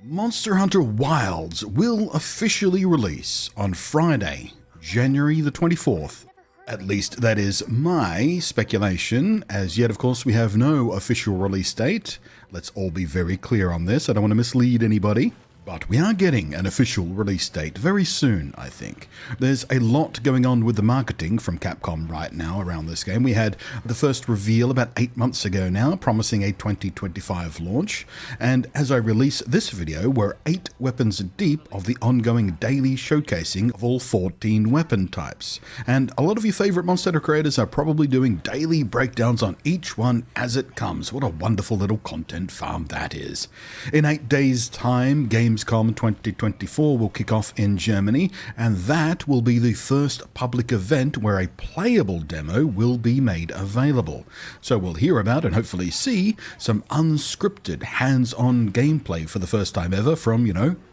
Monster Hunter Wilds will officially release on Friday, January the 24th. At least that is my speculation, as yet of course we have no official release date. Let's all be very clear on this, I don't want to mislead anybody. But we are getting an official release date very soon, I think. There's a lot going on with the marketing from Capcom right now around this game. We had the first reveal about 8 months ago now, promising a 2025 launch. And as I release this video, we're 8 weapons deep of the ongoing daily showcasing of all 14 weapon types. And a lot of your favorite Monster Hunter creators are probably doing daily breakdowns on each one as it comes. What a wonderful little content farm that is. In 8 days' time, Gamescom 2024 will kick off in Germany, and that will be the first public event where a playable demo will be made available. So we'll hear about and hopefully see some unscripted, hands-on gameplay for the first time ever from,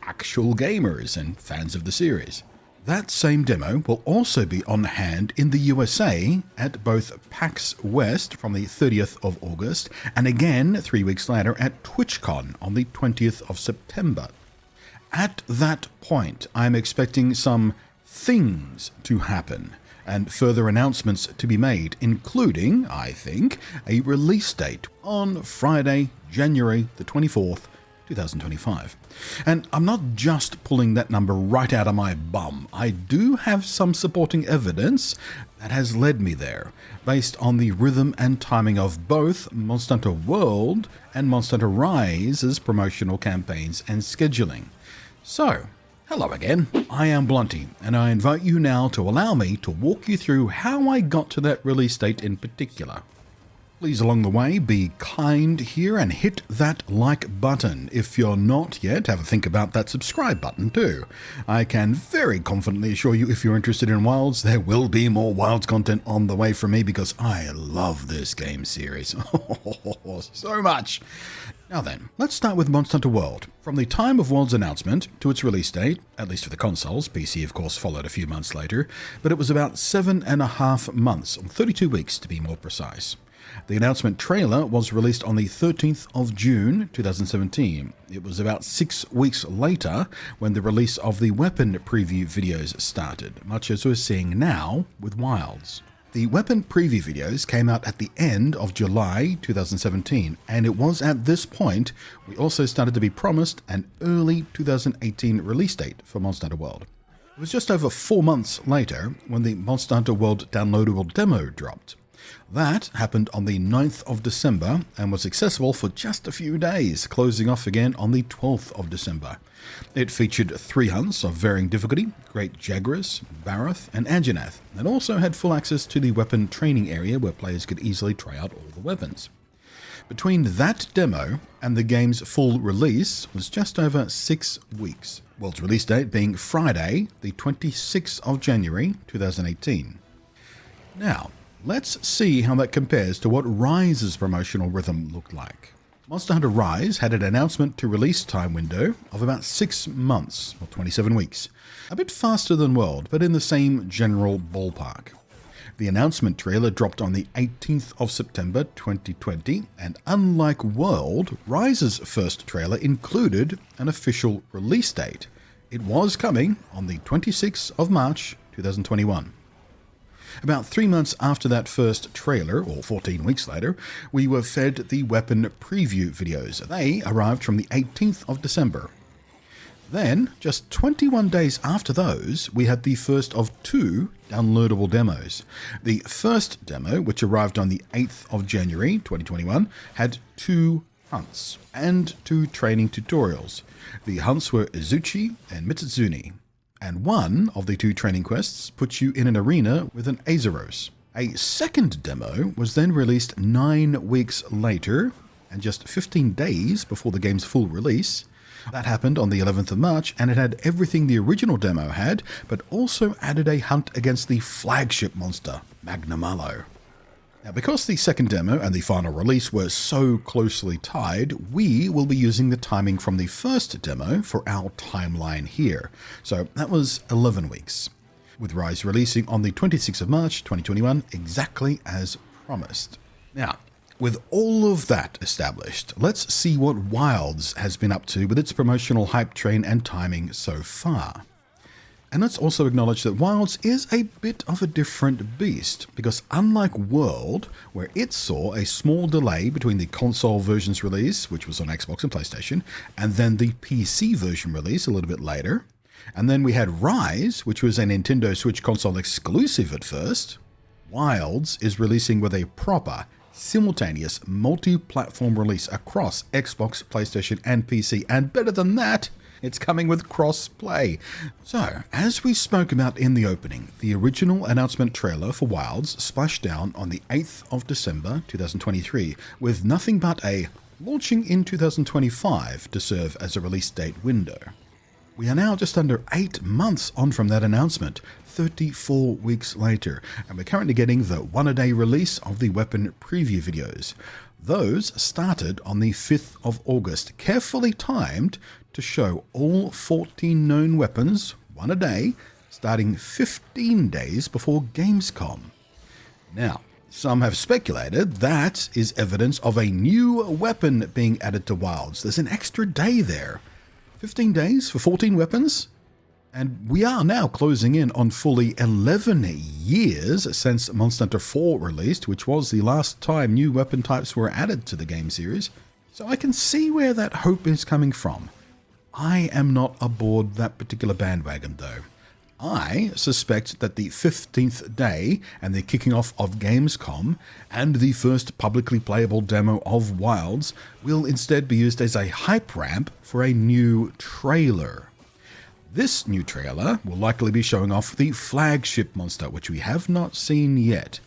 actual gamers and fans of the series. That same demo will also be on hand in the USA at both PAX West from the 30th of August, and again 3 weeks later at TwitchCon on the 20th of September. At that point, I'm expecting some things to happen and further announcements to be made, including, I think, a release date on Friday, January the 24th, 2025. And I'm not just pulling that number right out of my bum. I do have some supporting evidence that has led me there, based on the rhythm and timing of both Monster Hunter World and Monster Hunter Rise's promotional campaigns and scheduling. So, hello again, I am Blunty, and I invite you now to allow me to walk you through how I got to that release date in particular. Please along the way be kind here and hit that like button. If you're not yet, have a think about that subscribe button too. I can very confidently assure you, if you're interested in Wilds, there will be more Wilds content on the way from me because I love this game series so much. Now then, let's start with Monster Hunter World. From the time of World's announcement to its release date, at least for the consoles, PC of course followed a few months later, but it was about 7.5 months, 32 weeks to be more precise. The announcement trailer was released on the 13th of June 2017. It was about 6 weeks later when the release of the weapon preview videos started, much as we're seeing now with Wilds. The weapon preview videos came out at the end of July 2017, and it was at this point we also started to be promised an early 2018 release date for Monster Hunter World. It was just over 4 months later when the Monster Hunter World downloadable demo dropped. That happened on the 9th of December and was accessible for just a few days, closing off again on the 12th of December. It featured 3 hunts of varying difficulty, Great Jagras, Barroth, and Anjanath, and also had full access to the weapon training area where players could easily try out all the weapons. Between that demo and the game's full release was just over 6 weeks, World's release date being Friday, the 26th of January 2018. Now, let's see how that compares to what Rise's promotional rhythm looked like. Monster Hunter Rise had an announcement to release time window of about 6 months, or 27 weeks. A bit faster than World, but in the same general ballpark. The announcement trailer dropped on the 18th of September 2020, and unlike World, Rise's first trailer included an official release date. It was coming on the 26th of March 2021. About 3 months after that first trailer, or 14 weeks later, we were fed the weapon preview videos. They arrived from the 18th of December. Then, just 21 days after those, we had the first of 2 downloadable demos. The first demo, which arrived on the 8th of January 2021, had 2 hunts and 2 training tutorials. The hunts were Izuchi and Mitsuzuni, and one of the 2 training quests puts you in an arena with an Azeros. A second demo was then released 9 weeks later, and just 15 days before the game's full release. That happened on the 11th of March, and it had everything the original demo had, but also added a hunt against the flagship monster, Magna Malo. Now, because the second demo and the final release were so closely tied, we will be using the timing from the first demo for our timeline here. So that was 11 weeks, with Rise releasing on the 26th of March 2021, exactly as promised. Now, With all of that established, let's see what Wilds has been up to with its promotional hype train and timing so far. And let's also acknowledge that Wilds is a bit of a different beast, because unlike World, where it saw a small delay between the console version's release, which was on Xbox and PlayStation, and then the PC version release a little bit later, and then we had Rise, which was a Nintendo Switch console exclusive at first, Wilds is releasing with a proper, simultaneous multi-platform release across Xbox, PlayStation, and PC, and better than that, it's coming with cross-play. So, as we spoke about in the opening, the original announcement trailer for Wilds splashed down on the 8th of December 2023, with nothing but a launching in 2025 to serve as a release date window. We are now just under 8 months on from that announcement, 34 weeks later, and we're currently getting the one-a-day release of the weapon preview videos. Those started on the 5th of August, carefully timed to show all 14 known weapons, one a day, starting 15 days before Gamescom. Now, some have speculated that is evidence of a new weapon being added to Wilds. There's an extra day there. 15 days for 14 weapons? And we are now closing in on fully 11 years since Monster Hunter 4 released, which was the last time new weapon types were added to the game series. So I can see where that hope is coming from. I am not aboard that particular bandwagon though. I suspect that the 15th day and the kicking off of Gamescom and the first publicly playable demo of Wilds will instead be used as a hype ramp for a new trailer. This new trailer will likely be showing off the flagship monster, which we have not seen yet.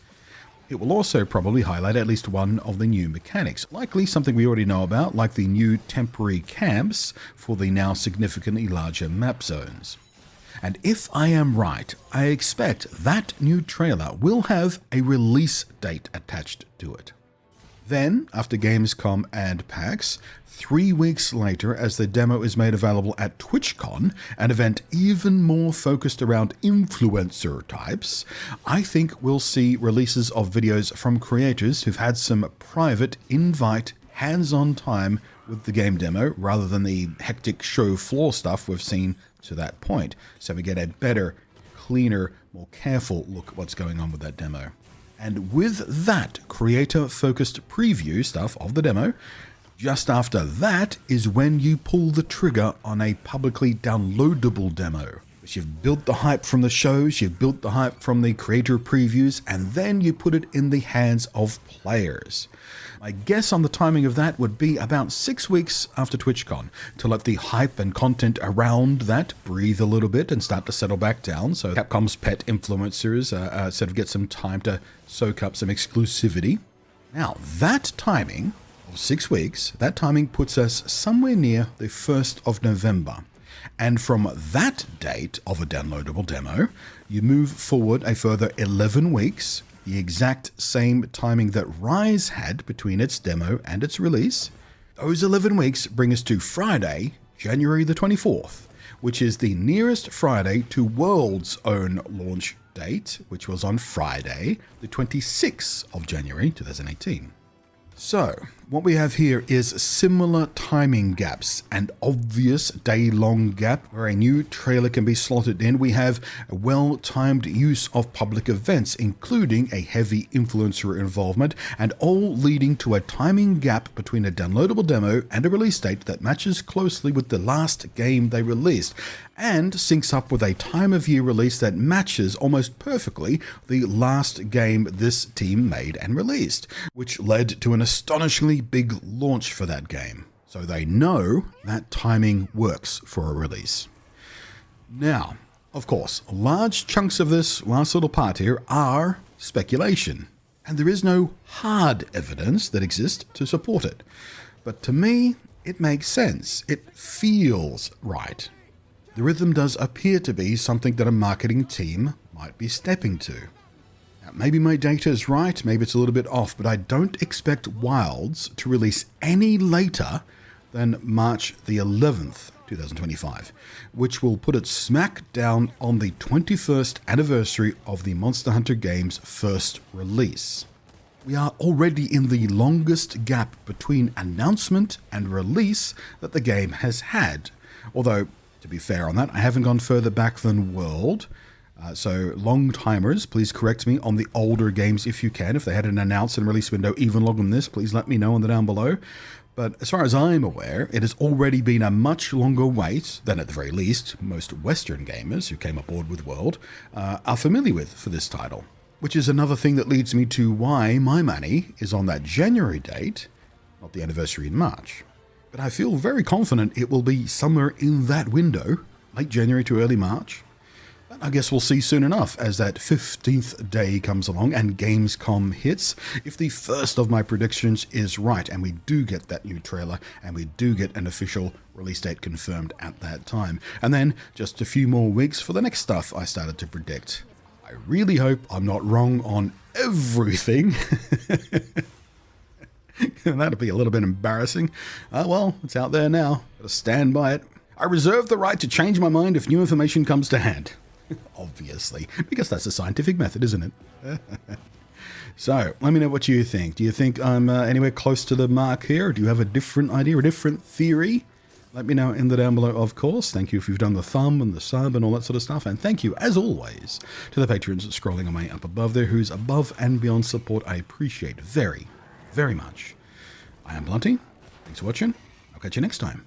It will also probably highlight at least one of the new mechanics, likely something we already know about, like the new temporary camps for the now significantly larger map zones. And if I am right, I expect that new trailer will have a release date attached to it. Then, after Gamescom and PAX, 3 weeks later, as the demo is made available at TwitchCon, an event even more focused around influencer types, I think we'll see releases of videos from creators who've had some private, invite, hands-on time with the game demo, rather than the hectic show floor stuff we've seen to that point. So we get a better, cleaner, more careful look at what's going on with that demo. And with that creator-focused preview stuff of the demo, just after that is when you pull the trigger on a publicly downloadable demo. You've built the hype from the shows, you've built the hype from the creator previews, and then you put it in the hands of players. My guess on the timing of that would be about 6 weeks after TwitchCon, to let the hype and content around that breathe a little bit and start to settle back down, so Capcom's pet influencers sort of get some time to soak up some exclusivity. Now, that timing of 6 weeks, that timing puts us somewhere near the 1st of November. And from that date of a downloadable demo, you move forward a further 11 weeks, the exact same timing that Rise had between its demo and its release. Those 11 weeks bring us to Friday, January the 24th, which is the nearest Friday to World's own launch date, which was on Friday, the 26th of January 2018. So, what we have here is similar timing gaps, an obvious day-long gap where a new trailer can be slotted in. We have a well-timed use of public events, including a heavy influencer involvement, and all leading to a timing gap between a downloadable demo and a release date that matches closely with the last game they released, and syncs up with a time-of-year release that matches almost perfectly the last game this team made and released, which led to an astonishingly big launch for that game. So they know that timing works for a release. Now, of course, large chunks of this last little part here are speculation, and there is no hard evidence that exists to support it. But to me, it makes sense. It feels right. The rhythm does appear to be something that a marketing team might be stepping to. Now, maybe my data is right, maybe it's a little bit off, but I don't expect Wilds to release any later than March the 11th, 2025, which will put it smack down on the 21st anniversary of the Monster Hunter game's first release. We are already in the longest gap between announcement and release that the game has had. Although, to be fair on that, I haven't gone further back than World. So long timers, please correct me on the older games if you can. If they had an announce and release window even longer than this, please let me know in the down below. But as far as I'm aware, it has already been a much longer wait than, at the very least, most Western gamers who came aboard with World are familiar with for this title. Which is another thing that leads me to why my money is on that January date, not the anniversary in March. But I feel very confident it will be somewhere in that window, late January to early March. But I guess we'll see soon enough as that 15th day comes along and Gamescom hits, if the first of my predictions is right and we do get that new trailer and we do get an official release date confirmed at that time. And then just a few more weeks for the next stuff I started to predict. I really hope I'm not wrong on everything. That'll be a little bit embarrassing. Well, it's out there now. Gotta stand by it. I reserve the right to change my mind if new information comes to hand. Obviously, because that's a scientific method, isn't it? So, let me know what you think. Do you think I'm anywhere close to the mark here? Or do you have a different idea, a different theory? Let me know in the down below, of course. Thank you if you've done the thumb and the sub and all that sort of stuff. And thank you, as always, to the patrons scrolling on my up above there, whose above and beyond support I appreciate very, very much. I am Blunty. Thanks for watching. I'll catch you next time.